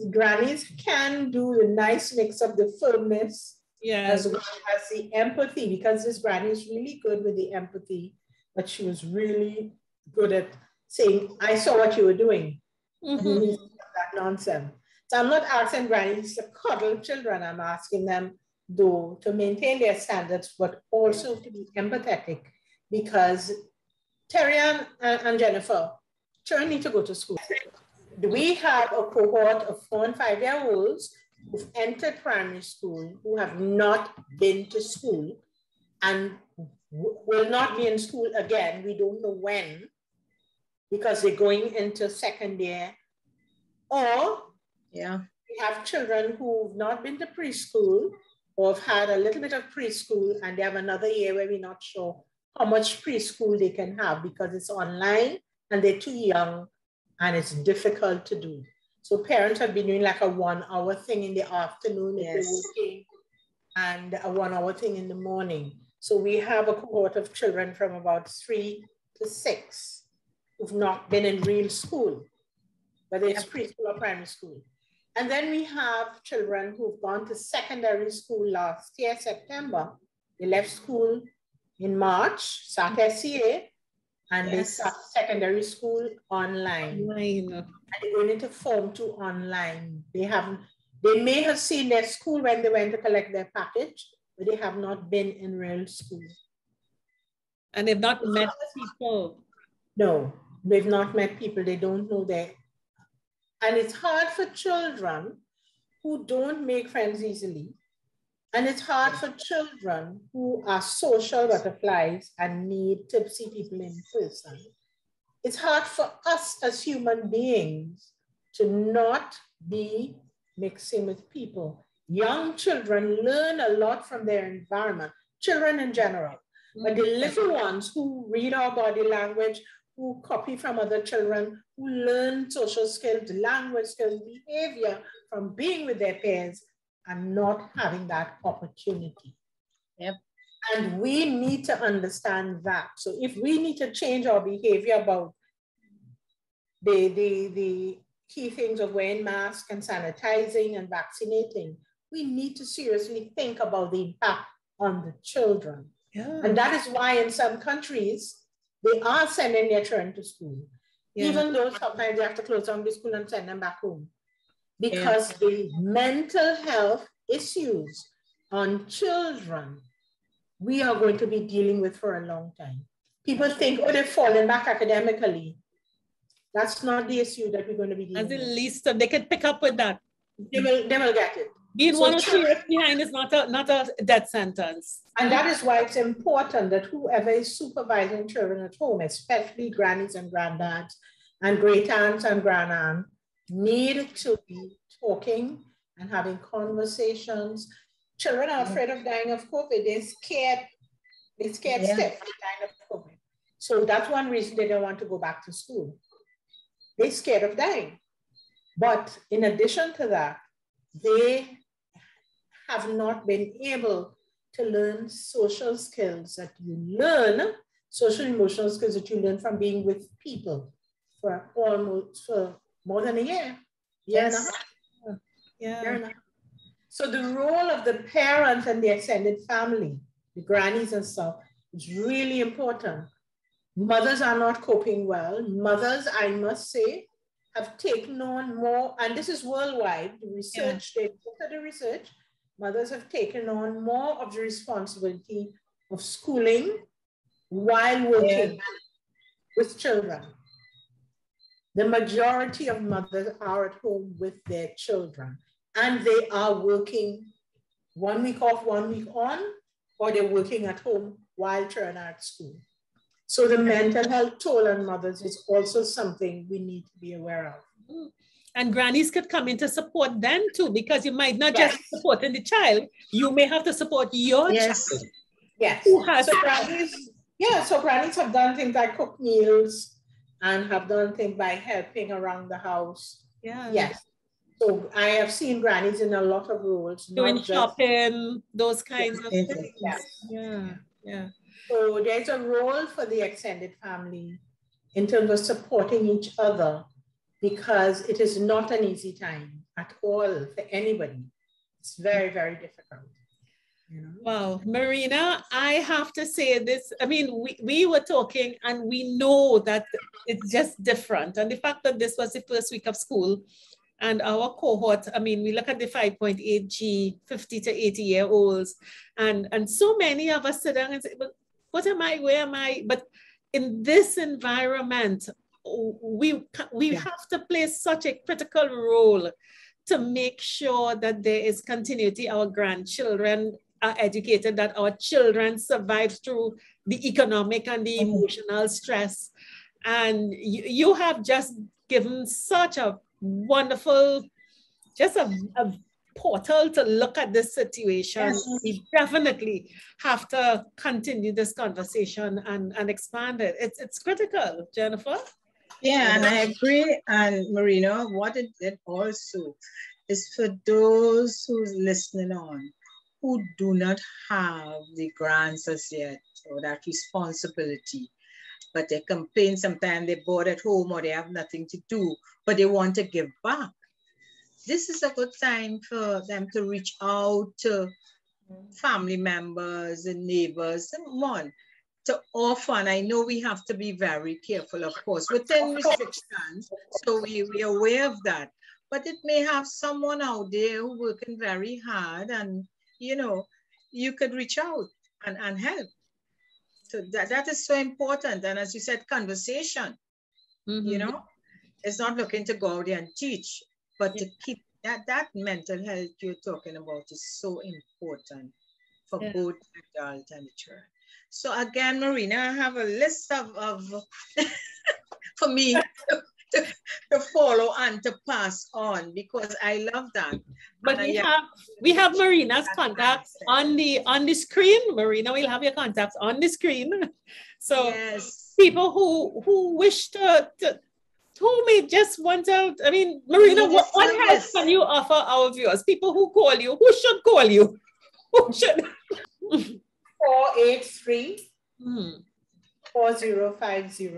can do the nice mix of the firmness as well as the empathy, because this granny is really good with the empathy, but she was really good at saying, I saw what you were doing. That nonsense. So I'm not asking grannies to cuddle children. I'm asking them, though, to maintain their standards, but also to be empathetic, because Terry and Jennifer, children need to go to school. We have a cohort of 4 and 5-year-olds who've entered primary school, who have not been to school and will not be in school again. We don't know when, because they're going into second year. Or we have children who've not been to preschool or have had a little bit of preschool, and they have another year where we're not sure how much preschool they can have because it's online and they're too young and it's difficult to do. So parents have been doing like a 1-hour thing in the afternoon if they're working, and a 1-hour thing in the morning. So we have a cohort of children from about 3 to 6 who've not been in real school, whether it's preschool or primary school. And then we have children who've gone to secondary school last year, September. They left school in March, start SCA, and they start secondary school online. And they're going into Form 2 online. They may have seen their school when they went to collect their package, but they have not been in real school. And they've not met people. No, they've not met people. They don't know their. And it's hard for children who don't make friends easily. And it's hard for children who are social butterflies and need to see people in person. It's hard for us as human beings to not be mixing with people. Young children learn a lot from their environment, children in general. But the little ones who read our body language, who copy from other children, who learn social skills, language skills, behavior from being with their peers, and not having that opportunity. And we need to understand that. So if we need to change our behavior about the key things of wearing masks and sanitizing and vaccinating, we need to seriously think about the impact on the children. And that is why in some countries, they are sending their children to school, even though sometimes they have to close down the school and send them back home. Because the mental health issues on children, we are going to be dealing with for a long time. People think, oh, they've fallen back academically. That's not the issue that we're going to be dealing with. At least they can pick up with that. They will get it. Being so 1 or 2 years behind is not a death sentence. And that is why it's important that whoever is supervising children at home, especially grannies and granddads and great aunts and grand-aunts, need to be talking and having conversations. Children are afraid of dying of COVID. They're scared. They're scared stiff of dying of COVID. So that's one reason they don't want to go back to school. They're scared of dying. But in addition to that, they have not been able to learn social skills that you learn, social emotional skills that you learn from being with people for more than a year. Yes. Year and a half. So the role of the parents and the extended family, the grannies and stuff, is really important. Mothers are not coping well. Mothers, I must say, have taken on more, and this is worldwide, the research, they looked at the research, mothers have taken on more of the responsibility of schooling while working with children. The majority of mothers are at home with their children, and they are working 1 week off, 1 week on, or they're working at home while children are at school. So the mental health toll on mothers is also something we need to be aware of. And grannies could come in to support them too, because you might not just support the child, you may have to support your child. Yes. Who has so grannies have done things like cook meals and have done things by helping around the house. Yes. So I have seen grannies in a lot of roles. Doing shopping, those kinds of things. Yeah. So there's a role for the extended family in terms of supporting each other, because it is not an easy time at all for anybody. It's very, very difficult. You know? Wow, Marina, I have to say this. I mean, we were talking and we know that it's just different. And the fact that this was the first week of school and our cohort, I mean, we look at the 5.8G, 50 to 80-year-olds, and so many of us sit down and say, but what am I, where am I? But in this environment, we have to play such a critical role to make sure that there is continuity. Our grandchildren are educated, that our children survive through the economic and the emotional stress. And you have just given such a wonderful, just a portal to look at this situation. We definitely have to continue this conversation and expand it. It's critical, Jennifer. Yeah, and I agree. And Marina, what it did also is for those who's listening on, who do not have the grants as yet, or that responsibility, but they complain sometimes they're bored at home or they have nothing to do, but they want to give back. This is a good time for them to reach out to family members and neighbors and someone to offer. And I know we have to be very careful, of course, within restrictions. So we're aware of that. But it may have someone out there who working very hard, and you know, you could reach out and help. So that is so important. And as you said, conversation, you know, it's not looking to go out there and teach, but to keep that mental health you're talking about is so important for both adult and the children. So again, Marina, I have a list of for me to follow and to pass on, because I love that. But we have Marina's contacts on the screen. Marina, we'll have your contacts on the screen. So people who wish to who may just want to, I mean, Marina, what help can you offer our viewers? People who call you, who should call you? Who should? 483 4050.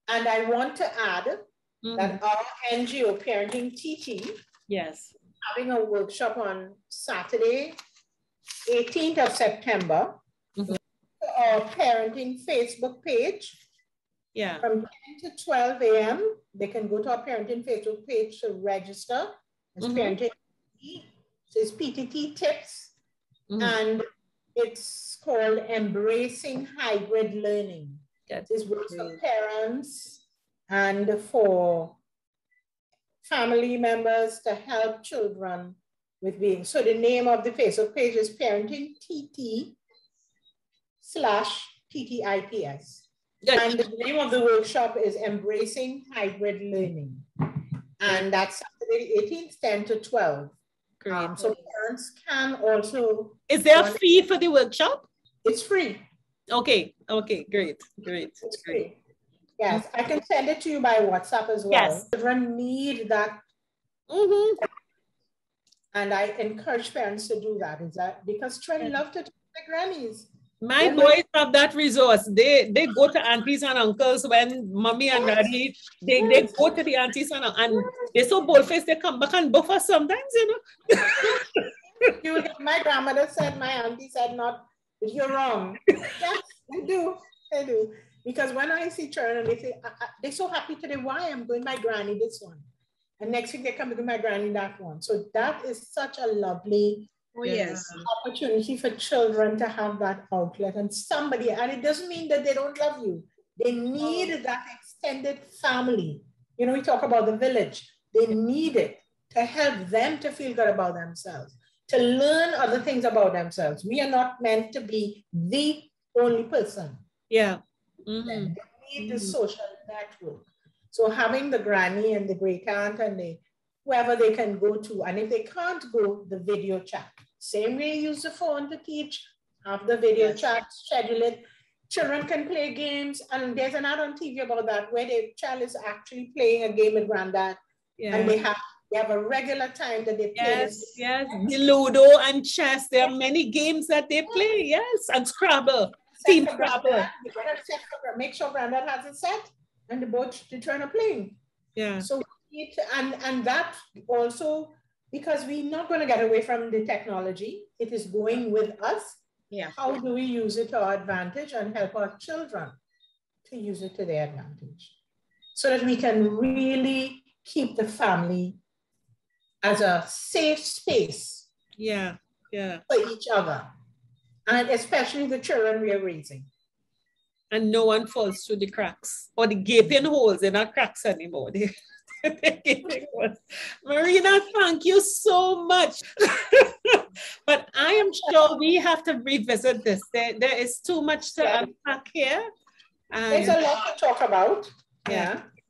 And I want to add that our NGO, Parenting TT, having a workshop on Saturday, 18th of September, our parenting Facebook page. From 10 to 12 a.m. They can go to our parenting Facebook page to register as parenting. So it's PTT tips, and it's called Embracing Hybrid Learning. This works for parents and for family members to help children with being. So the name of the Facebook page is Parenting TT/TTIPS. And the name of the workshop is Embracing Hybrid Learning. And that's Saturday 18th, 10 to 12. Great. So parents can also... Is there a fee for the workshop? It's free. Okay, okay, great. It's free. Yes, I can send it to you by WhatsApp as well. Yes. Children need that. And I encourage parents to do that. Is that because children love to talk to grannies. My boys have that resource. They go to aunties and uncles when mommy and daddy, they go to the aunties and they're so bold-faced, they come back and buffer sometimes, you know. My grandmother said, my auntie said, not, you're wrong. Yes, they do. Because when I see children, they say, they're so happy today, why I'm going my granny this one. And next week they come to my granny that one. So that is such a lovely opportunity for children to have that outlet and somebody, and it doesn't mean that they don't love you. They need that extended family. You know, we talk about the village. They need it to help them to feel good about themselves, to learn other things about themselves. We are not meant to be the only person. Yeah. They need the social network. So having the granny and the great aunt and the whoever they can go to, and if they can't go, the video chat. Same way you use the phone to teach, have the video chat, schedule it. Children can play games, and there's an ad on TV about that, where the child is actually playing a game with granddad, and they have a regular time that they play. Yes, the Ludo and chess, there are many games that they play, and Scrabble, Team Scrabble. Make sure granddad has it set, and the children are playing. Yeah. So and that also, because we're not going to get away from the technology, it is going with us. Yeah. How do we use it to our advantage and help our children to use it to their advantage, so that we can really keep the family as a safe space for each other, and especially the children we are raising. And no one falls through the cracks or the gaping holes. They're not cracks anymore. Marina, thank you so much. But I am sure we have to revisit this. There is too much to unpack here. There's a lot to talk about.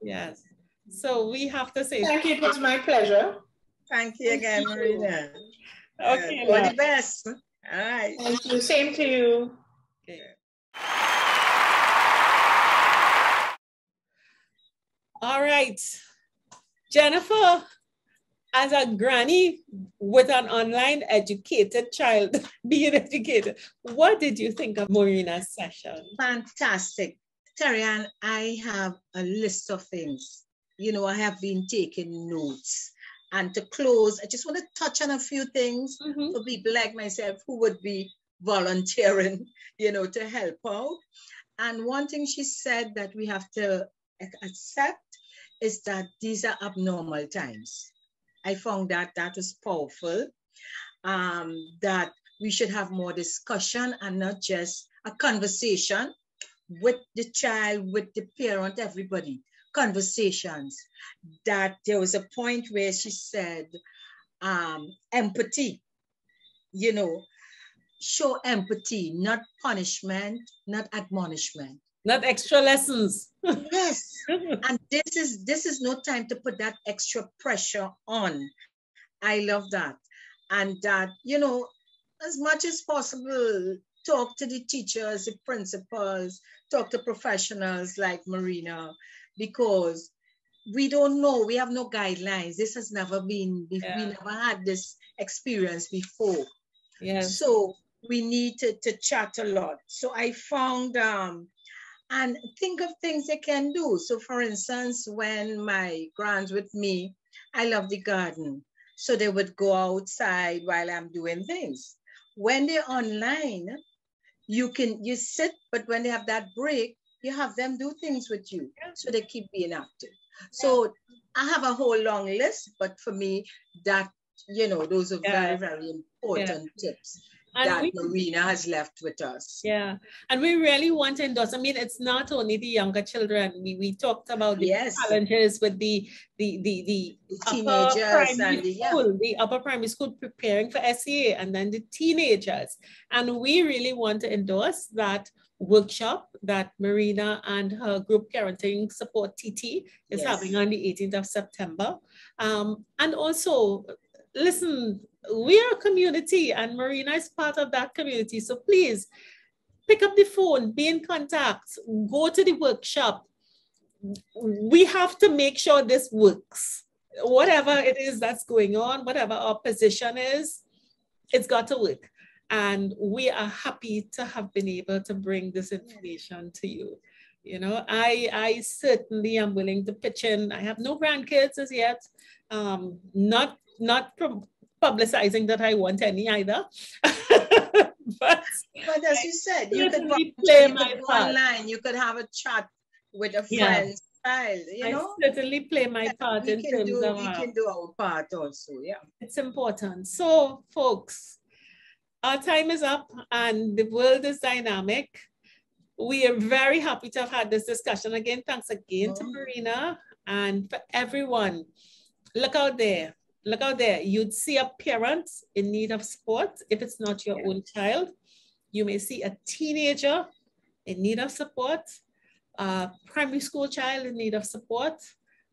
Yes. So we have to say thank you. It was my pleasure. Thank you again, Marina. Okay. All the best. All right. Thank you. Same to you. Okay. All right. Jennifer, as a granny with an online educated child, being educated, what did you think of Marina's session? Fantastic. Terry-Ann, I have a list of things. You know, I have been taking notes. And to close, I just want to touch on a few things for people like myself who would be volunteering, you know, to help out. And one thing she said that we have to accept is that these are abnormal times. I found that was powerful, that we should have more discussion and not just a conversation with the child, with the parent, everybody. Conversations. That there was a point where she said, empathy, you know, show empathy, not punishment, not admonishment. Not extra lessons. Yes. And this is no time to put that extra pressure on. I love that. And that, you know, as much as possible, talk to the teachers, the principals, talk to professionals like Marina, because we don't know, we have no guidelines. This has never been, we never had this experience before. Yes. So we need to chat a lot. So I found, and think of things they can do. So for instance, when my grands with me, I love the garden. So they would go outside while I'm doing things. When they're online, you sit, but when they have that break, you have them do things with you. So they keep being active. So I have a whole long list, but for me, that, you know, those are very, very important tips. that Marina has left with us. Yeah, and we really want to endorse. I mean, it's not only the younger children. We talked about the challenges with the teenagers and the upper primary school preparing for SEA, and then the teenagers. And we really want to endorse that workshop that Marina and her group parenting support TT is having on the 18th of September. And also, listen, we are a community and Marina is part of that community. So please pick up the phone, be in contact, go to the workshop. We have to make sure this works. Whatever it is that's going on, whatever our position is, it's got to work. And we are happy to have been able to bring this information to you. You know, I certainly am willing to pitch in. I have no grandkids as yet. Not publicizing that I want any either. but as you said, you could play my part online. You could have a chat with a friend. Child, you know? I certainly play my part in terms of we can do our part also. Yeah, it's important. So, folks, our time is up and the world is dynamic. We are very happy to have had this discussion again. Thanks again to Marina and for everyone. Look out there. Look out there. You'd see a parent in need of support. If it's not your own child, you may see a teenager in need of support, a primary school child in need of support,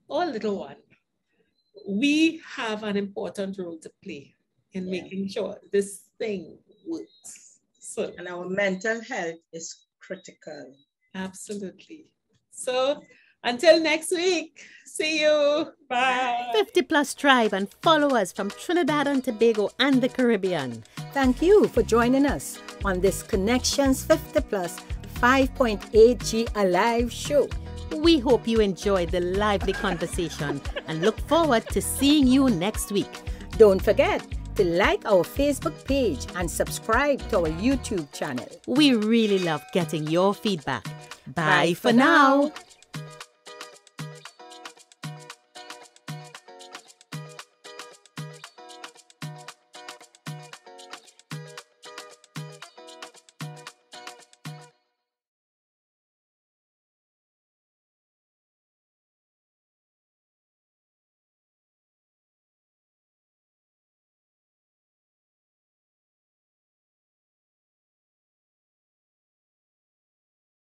or a little one. We have an important role to play in making sure this thing works. So, and our mental health is critical. Absolutely. So until next week, see you. Bye. 50+ Tribe and follow us from Trinidad and Tobago and the Caribbean. Thank you for joining us on this Connections 50+ 5.8G Alive show. We hope you enjoyed the lively conversation and look forward to seeing you next week. Don't forget to like our Facebook page and subscribe to our YouTube channel. We really love getting your feedback. Bye for now.